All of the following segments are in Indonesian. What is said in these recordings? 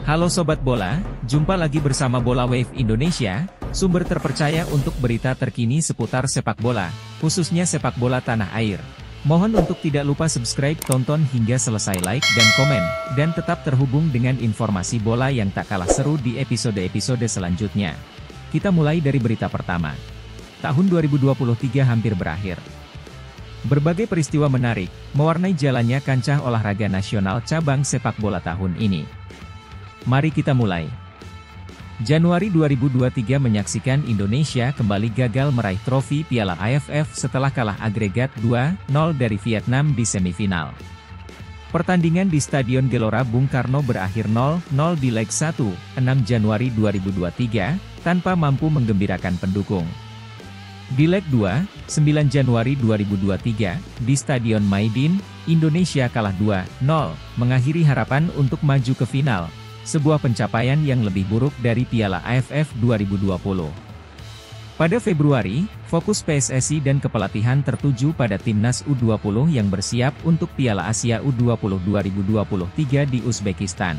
Halo Sobat Bola, jumpa lagi bersama Bola Wave Indonesia, sumber terpercaya untuk berita terkini seputar sepak bola, khususnya sepak bola tanah air. Mohon untuk tidak lupa subscribe, tonton hingga selesai, like dan komen, dan tetap terhubung dengan informasi bola yang tak kalah seru di episode-episode selanjutnya. Kita mulai dari berita pertama. Tahun 2023 hampir berakhir. Berbagai peristiwa menarik, mewarnai jalannya kancah olahraga nasional cabang sepak bola tahun ini. Mari kita mulai. Januari 2023 menyaksikan Indonesia kembali gagal meraih trofi Piala AFF setelah kalah agregat 2-0 dari Vietnam di semifinal. Pertandingan di Stadion Gelora Bung Karno berakhir 0-0 di leg 1, 6 Januari 2023, tanpa mampu menggembirakan pendukung. Di leg 2, 9 Januari 2023, di Stadion Maidin, Indonesia kalah 2-0, mengakhiri harapan untuk maju ke final. Sebuah pencapaian yang lebih buruk dari Piala AFF 2020. Pada Februari, fokus PSSI dan kepelatihan tertuju pada Timnas U20 yang bersiap untuk Piala Asia U20 2023 di Uzbekistan.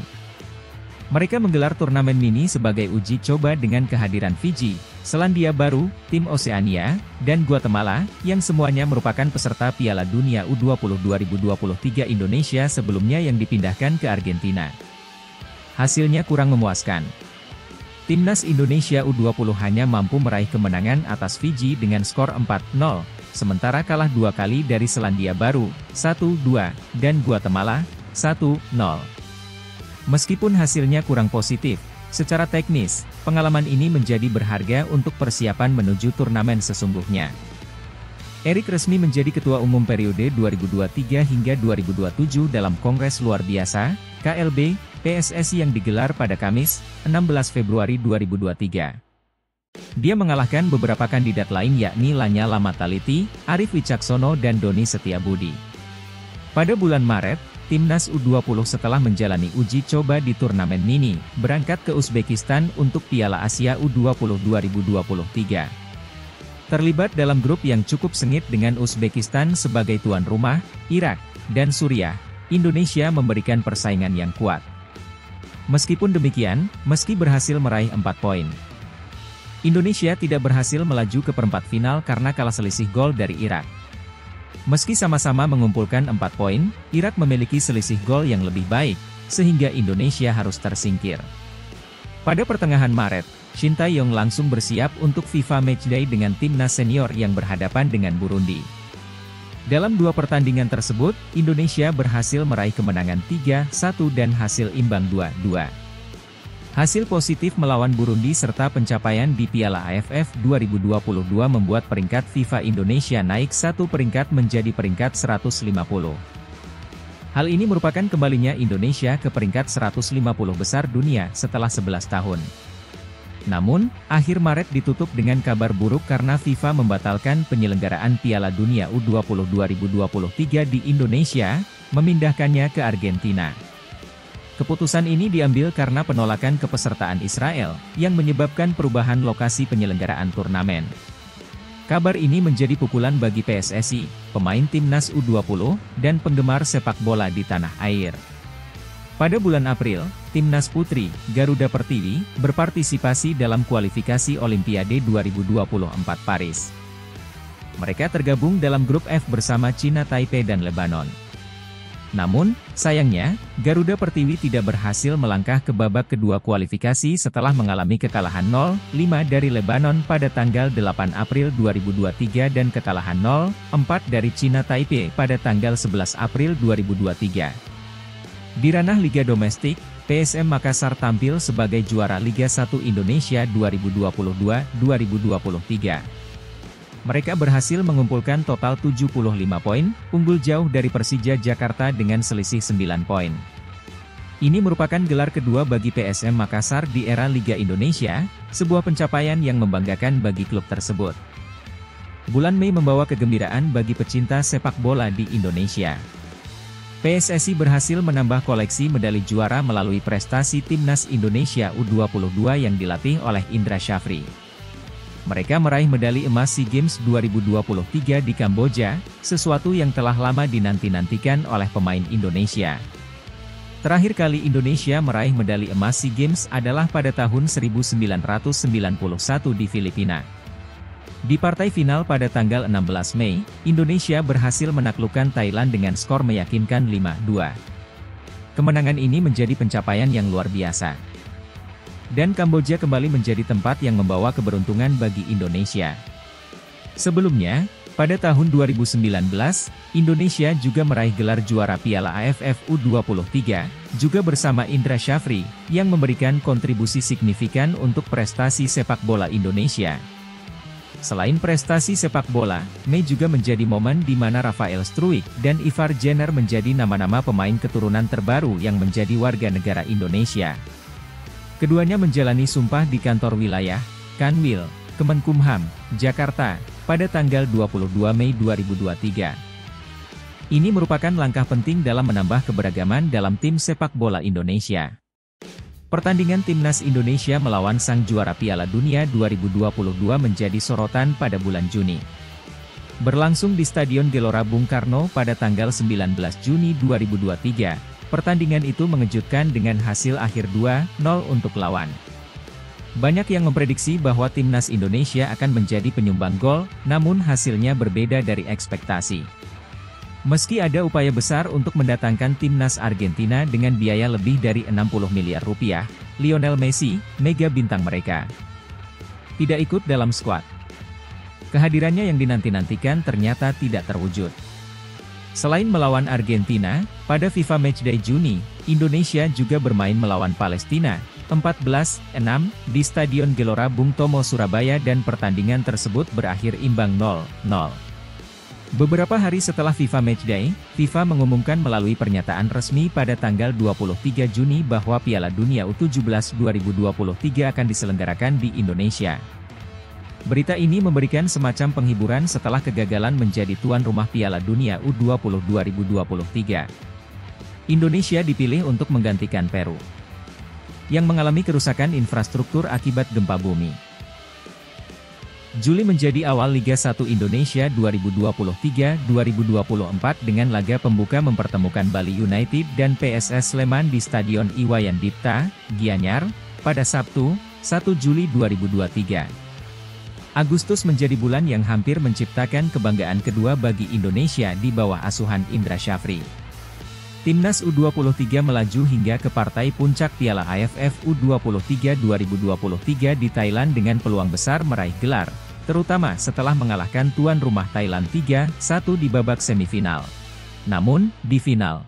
Mereka menggelar turnamen mini sebagai uji coba dengan kehadiran Fiji, Selandia Baru, tim Oseania, dan Guatemala, yang semuanya merupakan peserta Piala Dunia U20 2023 Indonesia sebelumnya yang dipindahkan ke Argentina. Hasilnya kurang memuaskan. Timnas Indonesia U20 hanya mampu meraih kemenangan atas Fiji dengan skor 4-0, sementara kalah 2 kali dari Selandia Baru, 1-2, dan Guatemala, 1-0. Meskipun hasilnya kurang positif, secara teknis, pengalaman ini menjadi berharga untuk persiapan menuju turnamen sesungguhnya. Erik resmi menjadi Ketua Umum periode 2023 hingga 2027 dalam Kongres Luar Biasa, KLB, PSSI yang digelar pada Kamis, 16 Februari 2023. Dia mengalahkan beberapa kandidat lain yakni Lanyala Mataliti, Arief Wicaksono dan Doni Setiabudi. Pada bulan Maret, Timnas U20 setelah menjalani uji coba di turnamen mini, berangkat ke Uzbekistan untuk Piala Asia U20 2023. Terlibat dalam grup yang cukup sengit dengan Uzbekistan sebagai tuan rumah, Irak, dan Suriah, Indonesia memberikan persaingan yang kuat. Meskipun demikian, meski berhasil meraih 4 poin, Indonesia tidak berhasil melaju ke perempat final karena kalah selisih gol dari Irak. Meski sama-sama mengumpulkan 4 poin, Irak memiliki selisih gol yang lebih baik, sehingga Indonesia harus tersingkir. Pada pertengahan Maret, Shin Tae-yong langsung bersiap untuk FIFA Matchday dengan timnas senior yang berhadapan dengan Burundi. Dalam 2 pertandingan tersebut, Indonesia berhasil meraih kemenangan 3-1 dan hasil imbang 2-2. Hasil positif melawan Burundi serta pencapaian di Piala AFF 2022 membuat peringkat FIFA Indonesia naik 1 peringkat menjadi peringkat 150. Hal ini merupakan kembalinya Indonesia ke peringkat 150 besar dunia setelah 11 tahun. Namun, akhir Maret ditutup dengan kabar buruk karena FIFA membatalkan penyelenggaraan Piala Dunia U20 2023 di Indonesia, memindahkannya ke Argentina. Keputusan ini diambil karena penolakan kepesertaan Israel, yang menyebabkan perubahan lokasi penyelenggaraan turnamen. Kabar ini menjadi pukulan bagi PSSI, pemain Timnas U20, dan penggemar sepak bola di tanah air. Pada bulan April, Timnas Putri, Garuda Pertiwi, berpartisipasi dalam kualifikasi Olimpiade 2024 Paris. Mereka tergabung dalam grup F bersama Cina Taipei dan Lebanon. Namun, sayangnya, Garuda Pertiwi tidak berhasil melangkah ke babak kedua kualifikasi setelah mengalami kekalahan 0-5 dari Lebanon pada tanggal 8 April 2023 dan kekalahan 0-4 dari Cina Taipei pada tanggal 11 April 2023. Di ranah Liga Domestik, PSM Makassar tampil sebagai juara Liga 1 Indonesia 2022-2023. Mereka berhasil mengumpulkan total 75 poin, unggul jauh dari Persija Jakarta dengan selisih 9 poin. Ini merupakan gelar kedua bagi PSM Makassar di era Liga Indonesia, sebuah pencapaian yang membanggakan bagi klub tersebut. Bulan Mei membawa kegembiraan bagi pecinta sepak bola di Indonesia. PSSI berhasil menambah koleksi medali juara melalui prestasi Timnas Indonesia U22 yang dilatih oleh Indra Syafri. Mereka meraih medali emas SEA Games 2023 di Kamboja, sesuatu yang telah lama dinanti-nantikan oleh pemain Indonesia. Terakhir kali Indonesia meraih medali emas SEA Games adalah pada tahun 1991 di Filipina. Di partai final pada tanggal 16 Mei, Indonesia berhasil menaklukkan Thailand dengan skor meyakinkan 5-2. Kemenangan ini menjadi pencapaian yang luar biasa. Dan Kamboja kembali menjadi tempat yang membawa keberuntungan bagi Indonesia. Sebelumnya, pada tahun 2019, Indonesia juga meraih gelar juara Piala AFF U23, juga bersama Indra Syafri, yang memberikan kontribusi signifikan untuk prestasi sepak bola Indonesia. Selain prestasi sepak bola, Mei juga menjadi momen di mana Rafael Struijk dan Ivar Jenner menjadi nama-nama pemain keturunan terbaru yang menjadi warga negara Indonesia. Keduanya menjalani sumpah di kantor wilayah, Kanwil, Kemenkumham, Jakarta, pada tanggal 22 Mei 2023. Ini merupakan langkah penting dalam menambah keberagaman dalam tim sepak bola Indonesia. Pertandingan Timnas Indonesia melawan sang juara Piala Dunia 2022 menjadi sorotan pada bulan Juni. Berlangsung di Stadion Gelora Bung Karno pada tanggal 19 Juni 2023, pertandingan itu mengejutkan dengan hasil akhir 2-0 untuk lawan. Banyak yang memprediksi bahwa Timnas Indonesia akan menjadi penyumbang gol, namun hasilnya berbeda dari ekspektasi. Meski ada upaya besar untuk mendatangkan Timnas Argentina dengan biaya lebih dari 60 miliar rupiah, Lionel Messi, mega bintang mereka, tidak ikut dalam skuad. Kehadirannya yang dinanti-nantikan ternyata tidak terwujud. Selain melawan Argentina, pada FIFA Matchday Juni, Indonesia juga bermain melawan Palestina, 14-6, di Stadion Gelora Bung Tomo Surabaya dan pertandingan tersebut berakhir imbang 0-0. Beberapa hari setelah FIFA Matchday, FIFA mengumumkan melalui pernyataan resmi pada tanggal 23 Juni bahwa Piala Dunia U17 2023 akan diselenggarakan di Indonesia. Berita ini memberikan semacam penghiburan setelah kegagalan menjadi tuan rumah Piala Dunia U20 2023. Indonesia dipilih untuk menggantikan Peru, yang mengalami kerusakan infrastruktur akibat gempa bumi. Juli menjadi awal Liga 1 Indonesia 2023-2024 dengan laga pembuka mempertemukan Bali United dan PSS Sleman di Stadion Iwayan Dipta, Gianyar, pada Sabtu, 1 Juli 2023. Agustus menjadi bulan yang hampir menciptakan kebanggaan kedua bagi Indonesia di bawah asuhan Indra Syafri. Timnas U23 melaju hingga ke partai puncak Piala AFF U23 2023 di Thailand dengan peluang besar meraih gelar, terutama setelah mengalahkan tuan rumah Thailand 3-1 di babak semifinal. Namun, di final,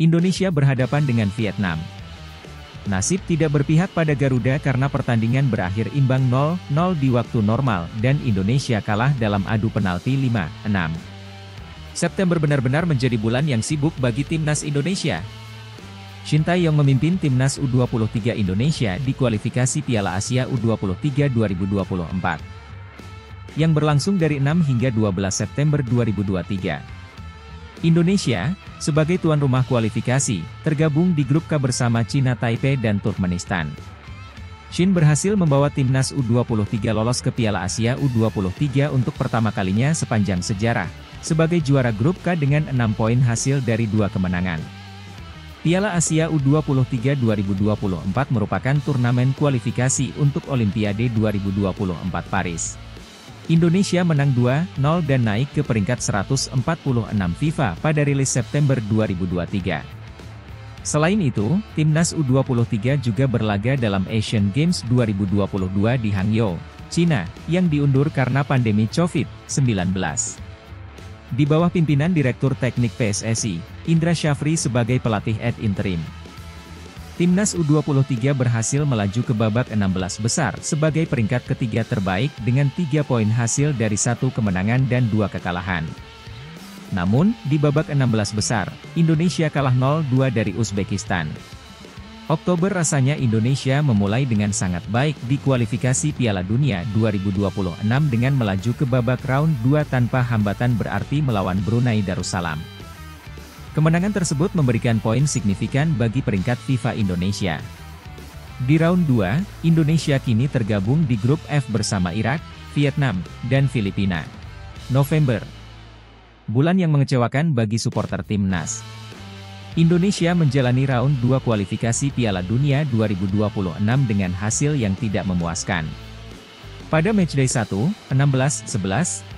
Indonesia berhadapan dengan Vietnam. Nasib tidak berpihak pada Garuda karena pertandingan berakhir imbang 0-0 di waktu normal dan Indonesia kalah dalam adu penalti 5-6. September benar-benar menjadi bulan yang sibuk bagi Timnas Indonesia. Shin Tae-yong memimpin Timnas U23 Indonesia di kualifikasi Piala Asia U23 2024, yang berlangsung dari 6 hingga 12 September 2023. Indonesia, sebagai tuan rumah kualifikasi, tergabung di grup K bersama Cina Taipei dan Turkmenistan. Shin berhasil membawa Timnas U23 lolos ke Piala Asia U23 untuk pertama kalinya sepanjang sejarah, sebagai juara grup K dengan 6 poin hasil dari 2 kemenangan. Piala Asia U23 2024 merupakan turnamen kualifikasi untuk Olimpiade 2024 Paris. Indonesia menang 2-0 dan naik ke peringkat 146 FIFA pada rilis September 2023. Selain itu, Timnas U23 juga berlaga dalam Asian Games 2022 di Hangzhou, China, yang diundur karena pandemi COVID-19. Di bawah pimpinan Direktur Teknik PSSI, Indra Syafri sebagai pelatih ad interim, Timnas U23 berhasil melaju ke babak 16 besar sebagai peringkat ketiga terbaik dengan 3 poin hasil dari 1 kemenangan dan 2 kekalahan. Namun, di babak 16 besar, Indonesia kalah 0-2 dari Uzbekistan. Oktober rasanya Indonesia memulai dengan sangat baik di kualifikasi Piala Dunia 2026 dengan melaju ke babak round 2 tanpa hambatan berarti melawan Brunei Darussalam. Kemenangan tersebut memberikan poin signifikan bagi peringkat FIFA Indonesia. Di round 2, Indonesia kini tergabung di grup F bersama Irak, Vietnam, dan Filipina. November, bulan yang mengecewakan bagi supporter timnas. Indonesia menjalani round 2 kualifikasi Piala Dunia 2026 dengan hasil yang tidak memuaskan. Pada matchday 1, 16-11,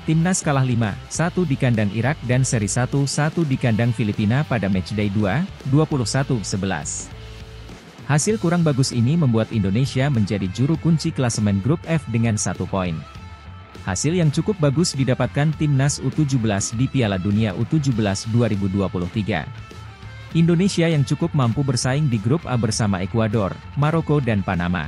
timnas kalah 5-1 di kandang Irak dan seri 1-1 di kandang Filipina pada matchday 2, 21-11. Hasil kurang bagus ini membuat Indonesia menjadi juru kunci klasemen grup F dengan 1 poin. Hasil yang cukup bagus didapatkan timnas U17 di Piala Dunia U17 2023. Indonesia yang cukup mampu bersaing di grup A bersama Ekuador, Maroko dan Panama.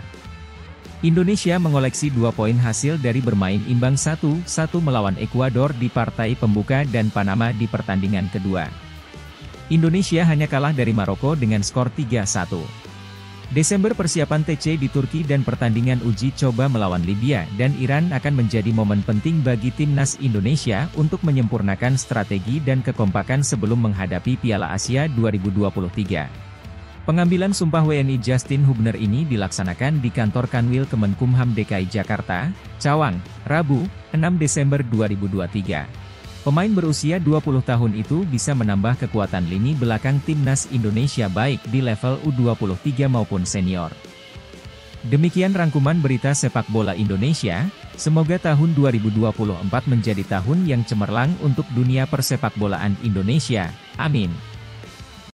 Indonesia mengoleksi 2 poin hasil dari bermain imbang 1-1 melawan Ekuador di partai pembuka dan Panama di pertandingan kedua. Indonesia hanya kalah dari Maroko dengan skor 3-1. Desember persiapan TC di Turki dan pertandingan uji coba melawan Libya dan Iran akan menjadi momen penting bagi timnas Indonesia untuk menyempurnakan strategi dan kekompakan sebelum menghadapi Piala Asia 2023. Pengambilan sumpah WNI Justin Hubner ini dilaksanakan di kantor Kanwil Kemenkumham DKI Jakarta, Cawang, Rabu, 6 Desember 2023. Pemain berusia 20 tahun itu bisa menambah kekuatan lini belakang timnas Indonesia baik di level U23 maupun senior. Demikian rangkuman berita sepak bola Indonesia, semoga tahun 2024 menjadi tahun yang cemerlang untuk dunia persepakbolaan Indonesia, amin.